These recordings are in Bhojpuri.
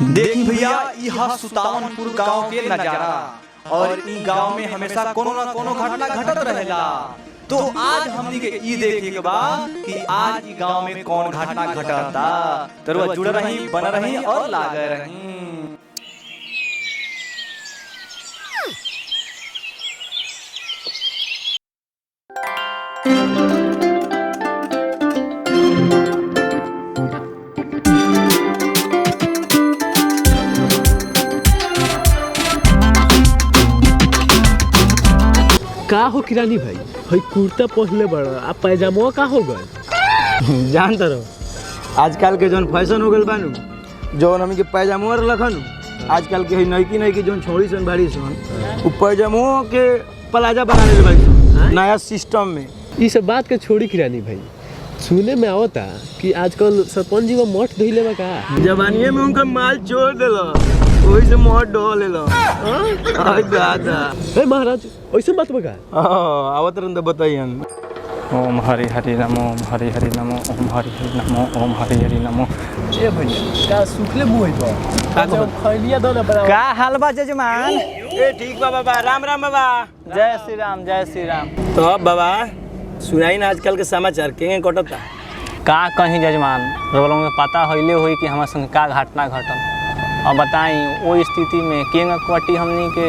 देखी भैया यह सुतावनपुर गांव के नजारा और इ गांव में हमेशा कोनो न कोनो घटना घटत रहेला। तो आज हमनी के ई देखे के बा कि आज इ गांव में कौन घटना घटता। तो जुड़ रही, बन रही और लागे रही। का हो किरानी भाई, भाई कुर्ता पहनले बड़ा आ पैजामा का हो गए? जानता रहो आजकल के जौन फैशन हो गल बानू, जौन हमके पैजामा रखनु आजकल के नईकी जौन छोड़ी सन भाड़ी सन उ पैजामा के प्लाजा बना ले भाई नया सिस्टम में। ये सब बात के छोड़ी किरानी भाई, सुने में आवता कि आजकल सरपंच जी वो मठ धइले बा का? जवानिये में उनका माल छोड़ देला, वही से मठ ढो लेला। हां दादा ए महाराज ऐसे बात बा का? आवत रहन तो बताइयन। ओम हरि हरि नमो, ओम हरि हरि नमो, ओम हरि हरि नमो, ओम हरि हरि नमो। ए भैया का सुखले मुंह बा का खैलिया दो ना बड़ा का हाल बा जजमान? ए ठीक बा बाबा, राम राम बाबा। जय श्री राम, जय श्री राम। तो अब बाबा सुनाई ना आजकल के समाचार के कटता का कहीं जजमान, रोलों में पता होइले होई कि हमारे संग का घटना घटल। अब बताई वो स्थिति में केंगा क्वाटी हमनी के।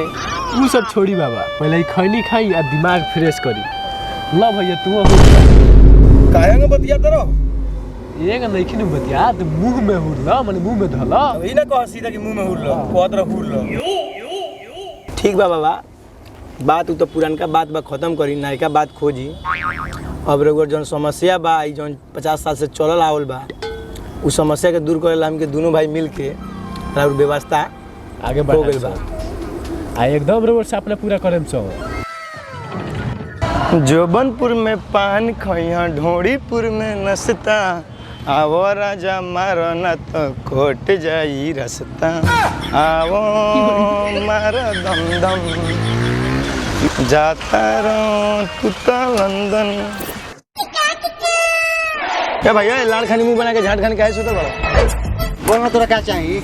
उ सब छोड़ी बाबा, पहले ही खैनी खाई आ दिमाग फ्रेश करी। ला भैया तू हो काहे न बतियात रहो? ये का नहीं न बतिया तो मुंह में हुरला, माने मुंह में धला। वही ना कह सीधा कि मुंह में हुरला, कहत रह हुरला। ठीक बा बाबा, बात उ तो पुरानका बात बा, खत्म करी, नयका बात खोजी। अब रउर जौन समस्या बा, ई जौन 50 साल से चलल आवल बा, उ समस्या के दूर करेला हमके दोनों भाई मिल के रउर व्यवस्था आगे हो गइल बा। आ एकदम रोड से अपना पूरा करेम सो। जोबनपुर में पान खइया, ढोड़ीपुर में नसता, आवो राजा मारो न तो कोट जाई रसता, आवो मारो दम दम जाता रो तू तो लंदन। क्या भैया लाल खानी मुंह बना के झाट खानी काहे सुतल बड़ा? बोल ना, तोरा क्या चाहिए?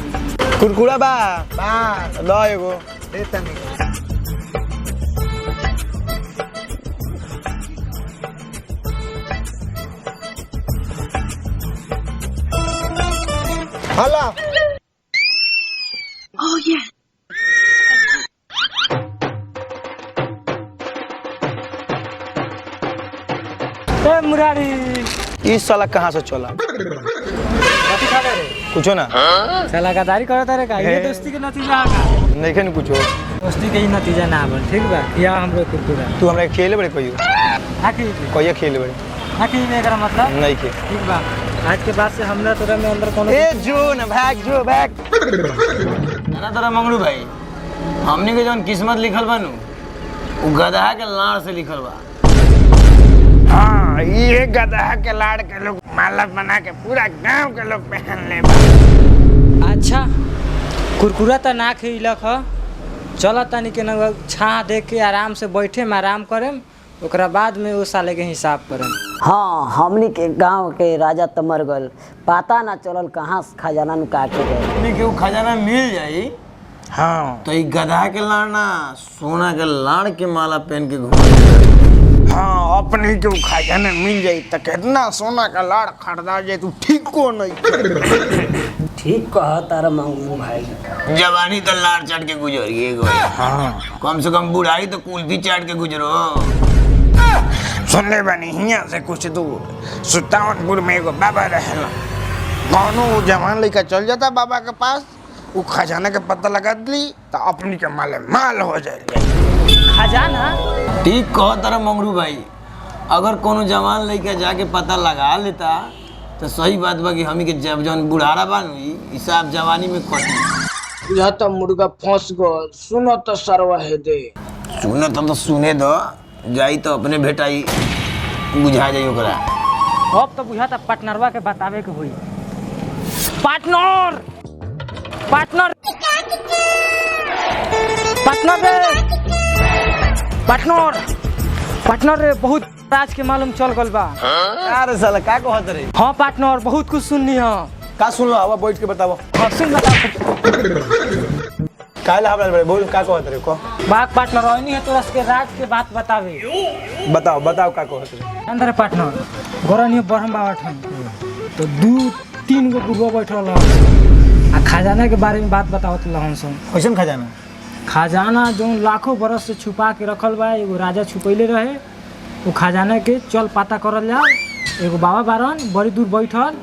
कुरकुरा बा बस लो एगो। दे तनी। हेलो। ए मुरारी, इस साला कहाँ से चला? कुछो ना साला गद्दारी करता रे का? ये दोस्ती के नतीजा का नहीं खेन कुछो। दोस्ती के ही नतीजा ना बन। ठीक बा, या हमरो कुरकुरा तू हमरा खेले बड़े कहियो आखिर कहिया खेले बड़े आखिर में एकरा मतलब नहीं खे। ठीक बा, आज के बाद से हमरा तोरा में अंदर कोनो ए जो न भाग जो भाग ना तोरा मंगरू भाई, हमनी के जौन किस्मत लिखल बा नु उ गधा के लाड़ से लिखल बा। हाँ, ये गधा के लाड़ के लोग माला बना के पूरा गांव के लोग पहन ले बा। अच्छा कुरकुरा तो ना खिलक ह, चल तनी के न छा देख के आराम से बैठे में आराम करेम, ओकरा बाद में वो साले के हिसाब करेम। हाँ, हमनी के गांव के राजा त मर गल, पता ना चलल कहाँ से खजाना नुका के गए। हमनी के उ खजाना मिल जाई हाँ तो ई गधा के लाड़ ना सोना के लाड़ के माला पहन के घूम। हाँ, अपने के खजाना मिल जाई तो कितना सोना का लाड़ खरीदा जाए, तू ठीक को नहीं। ठीक कहा तारा मंगू भाई। जवानी तो लाड़ चाट के गुजरिए गए, हाँ कम से कम बुढ़ाई तो कुल्फी चाट के गुजरो। सुन ले बनी, हियाँ से कुछ दूर सुतावनपुर में एगो बाबा रहेला। कौनो जवान लड़का चल जाता बाबा के पास, वो खजाना के पता लगा दी तो अपनी के माले माल हो जाए। खजाना ठीक कह तारा मंगरू भाई, अगर कोनो जवान लड़का जाके पता लगा लेता तो सही बात बा कि हमी के जब जौन बुढ़ारा बानू हिसाब जवानी में कटी। यह तो मुर्गा फंस गल, सुनो तो सरवा है दे। सुने तो सुने दो, जाई तो अपने भेटाई बुझा जाई ओकरा। अब तो बुझाता पार्टनरवा के बतावे के होई। पार्टनर पार्टनर पार्टनर रे, पार्टनर पार्टनर रे, बहुत आज के मालूम चल गल बा। अरे साला का कहत रे? हाँ पार्टनर, बहुत कुछ सुननी है। का सुन लो आवा बैठ के बताओ सुन बता काहे हमरा बड़े बोल का कहत रे को बाग पार्टनर रहनी है तोरा के राज के बात बतावे बताओ बताओ का कहत रे अंदर पार्टनर गोरनी बरहम बाबा ठन तो 2-3 गो बुढ़वा बैठल आ खजाना के बारे में बात बतावत लहन सन कैसन खजाना खजाना जो लाखों बरस से छुपा के रखल बा एगो राजा छुपैले रहे वो खजाना के चल पता करल जा एगो बाबा बारन बड़ी दूर बैठल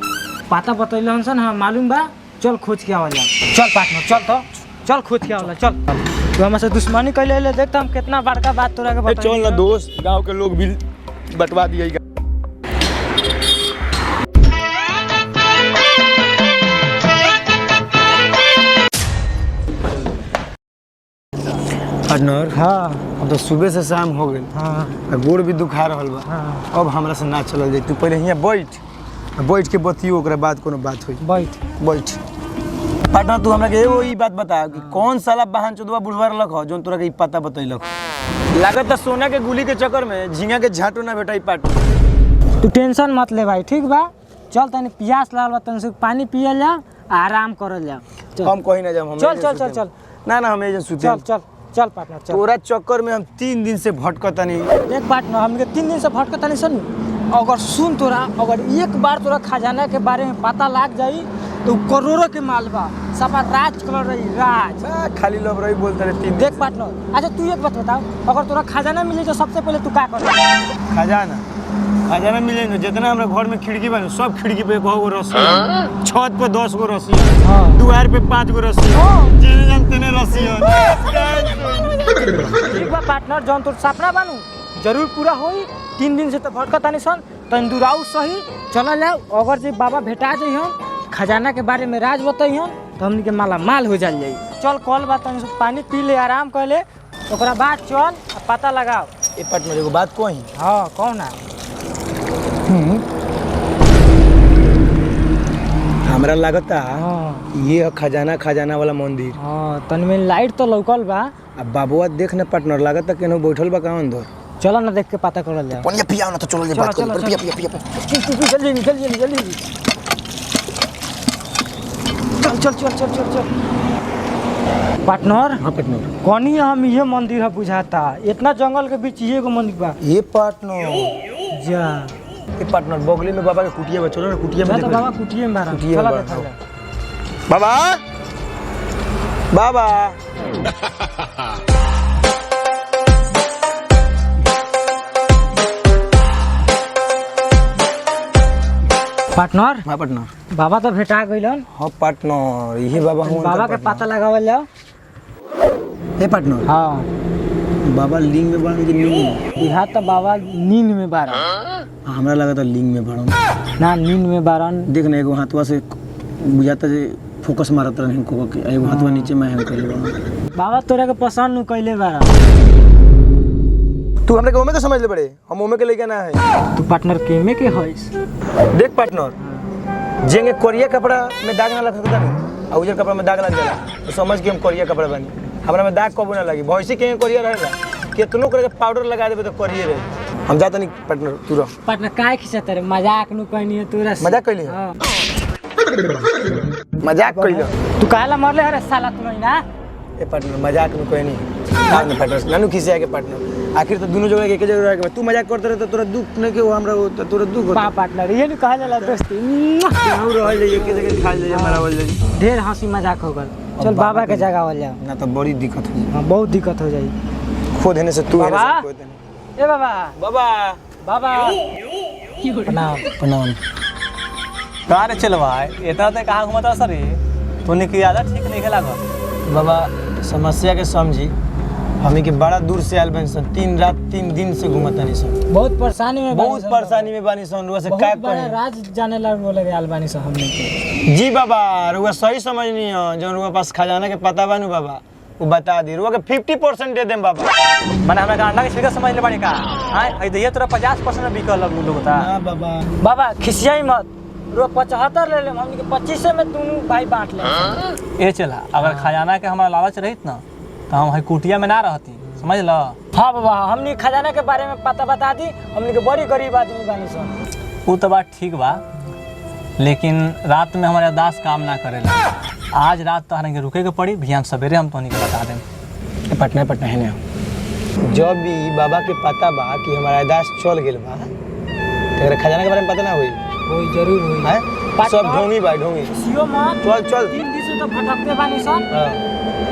पता बतैलन सन हाँ मालूम बा चल खोज के आवल जा चल पार्टनर चल तो चल खोज के आवल चल तू हमसे दुश्मनी कैले ले देखता हम कितना बड़का बात तोरा के बता चल ना दोस्त गांव के लोग भी बटवा दिए पार्टनर हाँ अब तो सुबह से शाम हो गई हाँ गोड़ भी दुखा रहल बा हाँ अब हमरा से ना चलल जाई तू पहले हियां बैठ के बतियो ओकरा बाद कोनो बात होई बैठ पार्टनर तू हमरा के एगो ई बात बता कि कौन साला बहन चोदवा बुढ़वा रलक हो जोन तोरा के ई पता बतैलक लागत त सोना के गुली के चक्कर में झींगा के झाटो ना भेटाई पार्टनर तू टेंशन मत ले भाई ठीक बा चल तनी प्यास लागल बा तनी से पानी पियल जा आराम करल जा हम कहीं ना जाम हम चल ना हम एजे सुते चल पार्टनर चल तोरा चक्कर में हम 3 दिन से भटकतनी एक पार्टनर हमके 3 दिन से भटकतनी सन अगर सुन तोरा अगर एक बार तोरा खजाना के बारे में पता लाग जाई तो करोड़ों के माल बा सफा राज कर रही राज खाली लब रही बोलते रहे 3 दिन देख पार्टनर अच्छा तू एक बात बताओ अगर तोरा खजाना मिले तो सबसे पहले तू का कर खजाना मिले न जितना हमरा घर में खिड़की बा सब खिड़की पे 1 गो रस्सी छत पे 10 गो रस्सी द्वार पे 5 गो रस्सी जेने जन तेने रस्सी ठीक बा पार्टनर जौन तोर सपना बानू जरूर पूरा होई 3 दिन से तो भटकतानी सन तन दुराऊ सही चल जाओ अगर जे बाबा भेटा जाइ हम खजाना के बारे में राज बताई हम तो हमनी के माला माल हो जाल जाई चल कल बा तनी पानी पी ले आराम कर ले ओकरा बाद चल पता लगाओ ए पार्टनर एगो बात कही हां कौन ना हमरा लगता हां ये खजाना वाला मंदिर हां तनी में लाइट तो लौकल बा अब बाबुआ देख न पार्टनर लगता केनो बैठल बा का अंदर चलो ना देख के पता करल जाओ पनिया पियाओ ना तो चलो जे बात करी पिया जल्दी चल पार्टनर हां पार्टनर कौनी हम ये मंदिर है बुझाता इतना जंगल के बीच ये एगो मंदिर बा ये पार्टनर जा ये पार्टनर बगली में बाबा के कुटिया बा चलो ना कुटिया में तो बाबा कुटिया में बारा कुटिया में चला बारा। देखा बाबा पार्टनर हां पार्टनर बाबा तो भेटा गइलन हां पार्टनर यही बाबा हम बाबा के पता लगावल जाओ हे पार्टनर हाँ बाबा लिंग में बाण के नींद बिहार तो बाबा नींद में बारा हमरा लगा था लिंग में बाण ना नींद में बारन देख ना एगो हाथवा से बुझाता जे फोकस मारत रहन को के एगो हाथवा नीचे में हम करे बाबा तोरा के पसंद नु कइले बारा तू हमरा के ओमे के समझ ले बड़े हम ओमे के लेके ना है तू पार्टनर केमे के हइस देख पार्टनर जेंगे कोरिया कपड़ा में दाग ना लग सकता नहीं और उजर कपड़ा में दाग लग जाला तो समझ के हम कोरिया कपड़ा बनी हमरा में दाग कबो ना लगी भैंसी के कोरिया रहेला केतनो करे के पाउडर लगा देबे तो कोरिया रहे हम जात नहीं पार्टनर तू रह पार्टनर काय खिसत रे मजाक नु कहनी है तोरा से। मजाक कइली हाँ। मजाक कइलो तू काला मरले हरे साला तू नहीं ना ए पार्टनर मजाक नु कोई नहीं हां ना पार्टनर नानू खिसिया के पार्टनर आखिर तो दोनों जगह एक जगह रह के तू मजाक करते रहे तो तोरा दुख नहीं के वो हमरा वो तो तोरा दुख पा पार्टनर ये नु कहा जाला दोस्ती और रह जाइए एक जगह खा जाइए हमारा बोल जाइए ढेर हंसी मजाक हो गल चल बाबा के जगह वाल जाओ ना तो बड़ी दिक्कत हो हां बहुत दिक्कत हो जाई खुद हेने से तू हेने बाबा? से खुद हेने ए बाबा बाबा बाबा प्रणाम प्रणाम कहाँ रे चलवा इतना तो कहाँ घूमता सर तूने की आदत ठीक नहीं लागल बाबा समस्या के समझी हमी के बड़ा दूर से आयल बनी सन 3 रात 3 दिन से घूमता नहीं सन बहुत परेशानी में बहुत परेशानी में बानी सन रुआ से का बड़ा कहे राज जाने ला बोले आलबानी से हमने के जी बाबा रुआ सही समझनी हो जो रुआ पास खजाना के पता बानू बाबा वो बता दी रुआ के 50% दे देम बाबा मैंने हमरा का अंडा के छिलका समझ ले बाड़ी का हां आई दैया तोरा 50% में बिकल लग लोग बता हां बाबा बाबा खिसियाई मत रो 75 ले ले हमनी के 25 में दोनों भाई बांट ले ए चला अगर खजाना के हमारा लालच रहित ना तो हम हई कुटिया में ना रहती समझ ल हाँ बाबा हमनी खजाना के बारे में पता बता दी हमनी के बड़ी गरीब आदमी बानी सन वो तो बात ठीक बा लेकिन रात में हमारे यादाश्त काम ना करेला। आज रात तहरा के रुके के पड़ी, बिहान सवेरे हम तोहनी के बता दें। पटना है ना। जब भी बाबा के पता बा कि हमारा यादाश्त चल गेल बा तो खजाना के बारे में पता ना हुई जरूर हुई है। सब ढोंगी बा ढोंगी। सियो मत चल 3 दिन से तो भटकते बानी सन।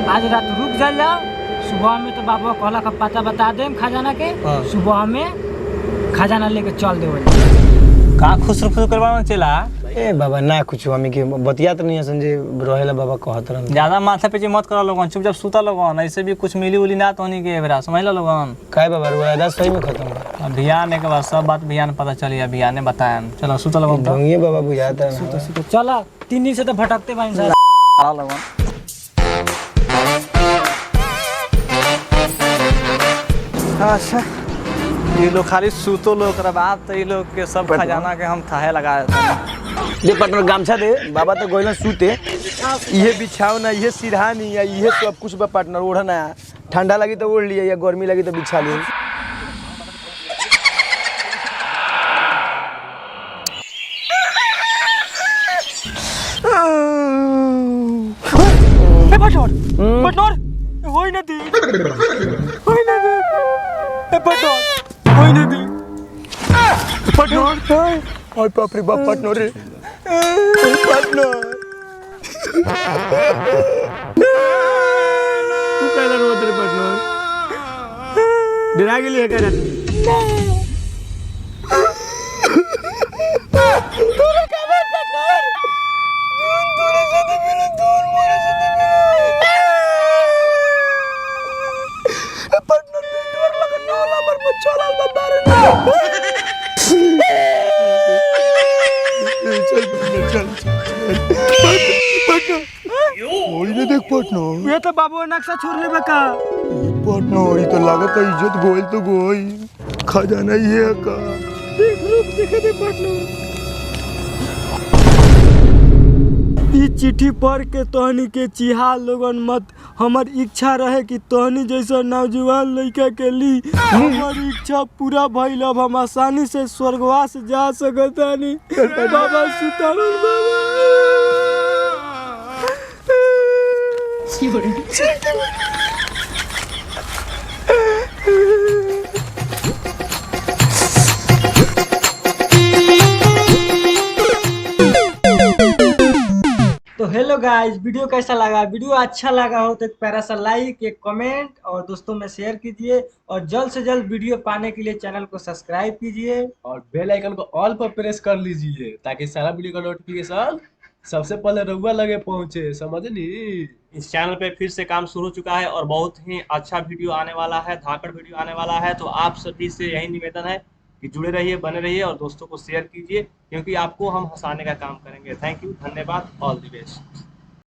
आज रात रुक जा, सुबह में तो बाबा कहला का पता बता देम खजाना के। सुबह में खजाना लेके चल देवल। का खुश करवाना चला। ए बाबा ना कुछ हमें के बतिया तो नहीं है संजय रहेला बाबा कहत रहन। ज्यादा माथा पे मत करा लोगन, चुपचाप सुता लोगन, ऐसे भी कुछ मिली उली ना तोहनी के बेरा समझ लो लोगन। काय बाबा रुआदा सही में खत्म बा। अभियान के बाद सब बात बिहान पता चली, अभियान ने बताया। चलो सुता लोगन। ढोंगी बाबा बुझाता है। तो चला 3 दिन से तो भटकते बानी सन। अच्छा ये लोग खाली सूतो लोग बात तो ये लोग के सब खजाना के हम थाहे लगा दे पार्टनर गामछा दे। बाबा तो गोइलन सूते, ये बिछाओ ना, ये सिरहानी या ये सब कुछ बा पार्टनर। ओढ़ना ठंडा लगी तो ओढ़ लिया या गर्मी लगी तो बिछा लिया। और बाप रे बाप पार्टनर रे पार्टनर तू कहला रोत रे पार्टनर डरा गेली है का तोरा का बात पार्टनर तोरे साथे मिलो तोर मोरे साथे मिलो पार्टनर तोर लगन ना होला हमर बच्चा लाल बाबा रे देख पार्टनर ये तो बाबू नक्शा छोड़ ले बका। पार्टनर ये तो लागत है इज्जत गोइल तो गोई खजाना ये का देख रूप देखे दे पार्टनर। ई चिट्ठी पढ़ के तोहनी के चिहा लोगन मत। हमर इच्छा रहे कि तोहनी जैसा नौजवान लड़का के ली हमर इच्छा पूरा भइल। अब हम आसानी से स्वर्गवास जा सकतानी। बाबा सुतारण बाबा तो हेलो गाइस, वीडियो कैसा लगा? वीडियो अच्छा लगा हो तो एक प्यारा सा लाइक, एक कमेंट और दोस्तों में शेयर कीजिए। और जल्द से जल्द वीडियो पाने के लिए चैनल को सब्सक्राइब कीजिए और बेल आइकन को ऑल पर प्रेस कर लीजिए ताकि सारा वीडियो का नोटिफिकेशन सबसे पहले रउआ लगे पहुंचे। समझनी? इस चैनल पे फिर से काम शुरू हो चुका है और बहुत ही अच्छा वीडियो आने वाला है, धाकड़ वीडियो आने वाला है। तो आप सभी से यही निवेदन है कि जुड़े रहिए, बने रहिए और दोस्तों को शेयर कीजिए, क्योंकि आपको हम हंसाने का काम करेंगे। थैंक यू, धन्यवाद, ऑल द बेस्ट।